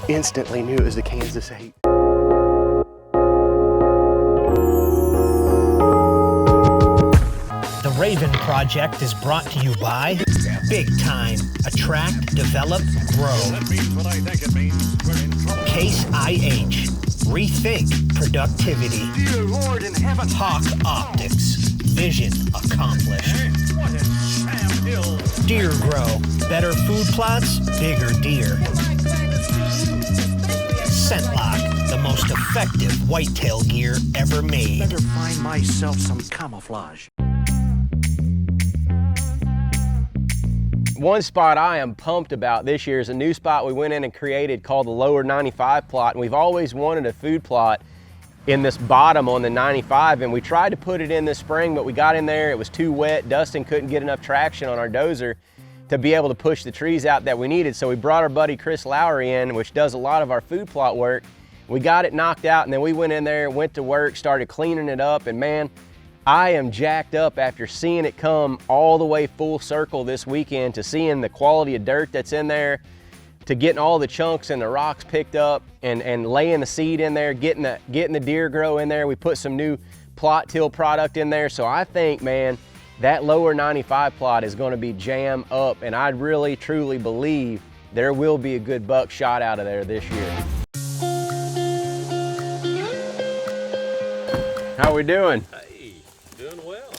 instantly knew it was the Kansas 8. The Raven Project is brought to you by Big Time, Attract, Develop, Grow. That means what I think it means. We're in trouble. Case IH, Rethink Productivity. Dear Lord in heaven. Hawk Optics, Vision Accomplished. What a Sam Hill. Deer Gro, better food plots, bigger deer. Scentlock, the most effective whitetail gear ever made. Better find myself some camouflage. One spot I am pumped about this year is a new spot we went in and created called the Lower 95 plot. And we've always wanted a food plot in this bottom on the 95, and we tried to put it in this spring, but we got in there, it was too wet. Dustin couldn't get enough traction on our dozer to be able to push the trees out that we needed. So we brought our buddy Chris Lowry in, which does a lot of our food plot work. We got it knocked out, and then we went in there, went to work, started cleaning it up, and man, I am jacked up after seeing it come all the way full circle this weekend, to seeing the quality of dirt that's in there, to getting all the chunks and the rocks picked up and laying the seed in there, getting the Deer Gro in there. We put some new plot till product in there. So I think, man, that Lower 95 plot is going to be jam up, and I really truly believe there will be a good buck shot out of there this year. How we doing? Hey, doing well.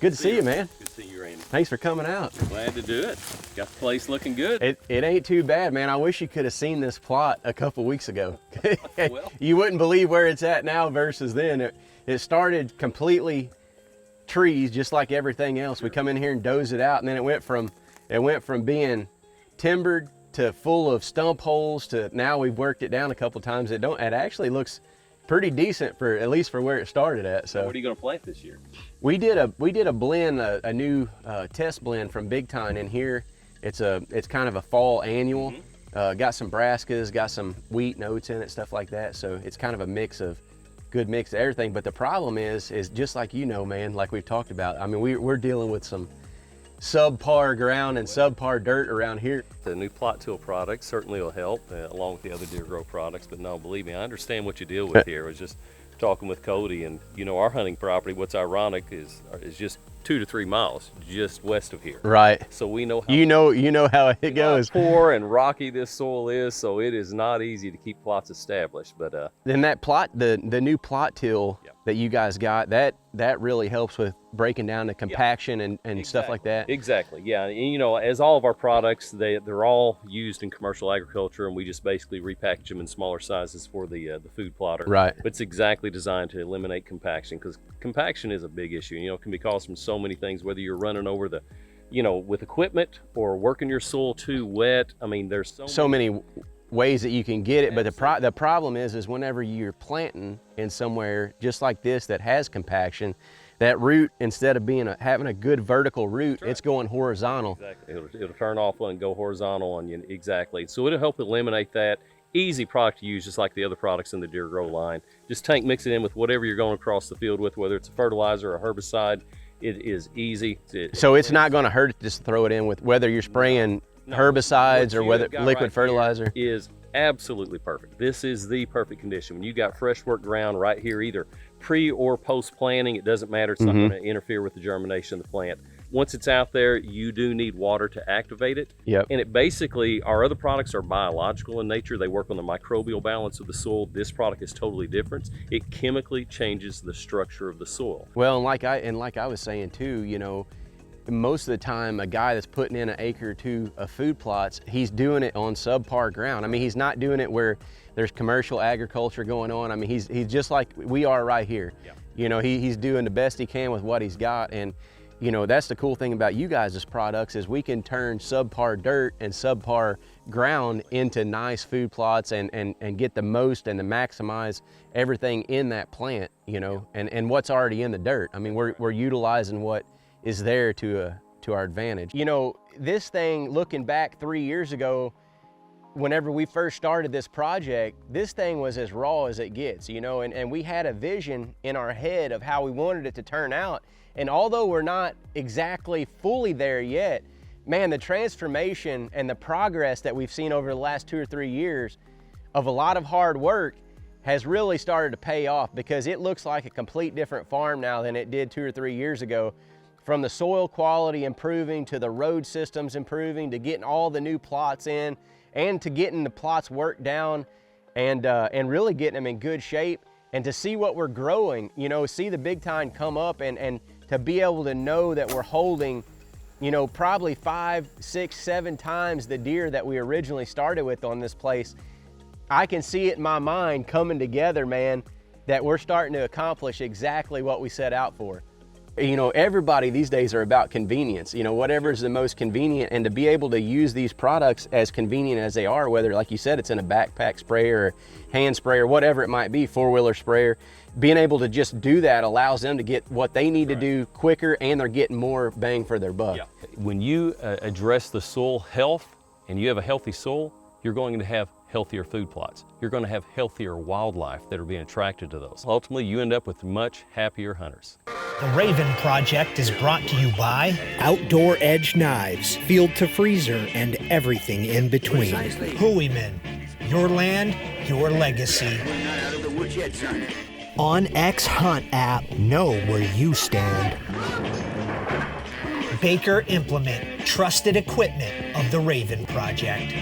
Good to see you, man. Good to see you, Randy. Thanks for coming out. Glad to do it. Got the place looking good. It ain't too bad, man. I wish you could have seen this plot a couple weeks ago. Well. You wouldn't believe where it's at now versus then. It started completely trees, just like everything else. We come in here and doze it out, and then it went from being timbered to full of stump holes to now we've worked it down a couple times. It actually looks pretty decent, for at least for where it started at. So what are you going to plant this year? we did a blend, a new test blend from Big Time in here. It's kind of a fall annual. Got some brassicas, got some wheat and oats in it, stuff like that. So it's kind of a good mix of everything. But the problem is just like, you know, man, like we've talked about, I mean, we're dealing with some subpar ground and subpar dirt around here. The new plot till product certainly will help, along with the other Deer Gro products. But no, believe me, I understand what you deal with here. I was just talking with Cody, and you know, our hunting property, what's ironic is just 2 to 3 miles just west of here. Right. So we know how you know how it goes. poor and rocky this soil is, so it is not easy to keep plots established. But then that plot, the new plot till that you guys got, that really helps with breaking down the compaction and exactly. stuff like that. Exactly, yeah. And you know, as all of our products, they're all used in commercial agriculture, and we just basically repackage them in smaller sizes for the food plotter. Right. But it's exactly designed to eliminate compaction, because compaction is a big issue. You know, it can be caused from so many things, whether you're running over the, you know, with equipment or working your soil too wet. I mean, there's so many ways that you can get it. But the problem is whenever you're planting in somewhere just like this that has compaction, that root, instead of having a good vertical root, it's going horizontal. Exactly. It'll turn off and go horizontal on you. Exactly. So it'll help eliminate that. Easy product to use, just like the other products in the Deer Gro line. Just mix it in with whatever you're going across the field with, whether it's a fertilizer or a herbicide. It is easy. So it's not going to hurt to just throw it in with whether you're spraying herbicides or whether liquid fertilizer. Is absolutely perfect. This is the perfect condition. When you got fresh work ground right here, either pre or post planting, it doesn't matter. It's not going to interfere with the germination of the plant. Once it's out there, you do need water to activate it. Yep. And it basically, our other products are biological in nature. They work on the microbial balance of the soil. This product is totally different. It chemically changes the structure of the soil. Well, and like I was saying too, you know, most of the time a guy that's putting in an acre or two of food plots, he's doing it on subpar ground. I mean, he's not doing it where there's commercial agriculture going on. I mean, he's just like we are right here. Yeah. You know, he's doing the best he can with what he's got. And you know, that's the cool thing about you guys' products, is we can turn subpar dirt and subpar ground into nice food plots and get the most and to maximize everything in that plant, you know, and what's already in the dirt. I mean, we're utilizing what is there to our advantage. You know, this thing, looking back 3 years ago, whenever we first started this project, this thing was as raw as it gets, you know, and we had a vision in our head of how we wanted it to turn out. And although we're not exactly fully there yet, man, the transformation and the progress that we've seen over the last 2 or 3 years of a lot of hard work has really started to pay off, because it looks like a complete different farm now than it did 2 or 3 years ago. From the soil quality improving, to the road systems improving, to getting all the new plots in, and to getting the plots worked down and really getting them in good shape, and to see what we're growing, you know, see the big time come up, and to be able to know that we're holding, you know, probably 5, 6, 7 times the deer that we originally started with on this place. I can see it in my mind coming together, man, that we're starting to accomplish exactly what we set out for. You know, everybody these days are about convenience, you know, whatever is the most convenient, and to be able to use these products as convenient as they are, whether, like you said, it's in a backpack sprayer or hand sprayer, whatever it might be, four-wheeler sprayer, being able to just do that allows them to get what they need to do quicker, and they're getting more bang for their buck. Yeah. When you address the soil health and you have a healthy soil, you're going to have healthier food plots. You're going to have healthier wildlife that are being attracted to those. Ultimately, you end up with much happier hunters. The Raven Project is brought to you by Outdoor Edge Knives, Field to Freezer, and everything in between. Hooeyman, your land, your legacy. Not out of the woods yet, son. On X Hunt app, know where you stand. Baker Implement, trusted equipment of the Raven Project.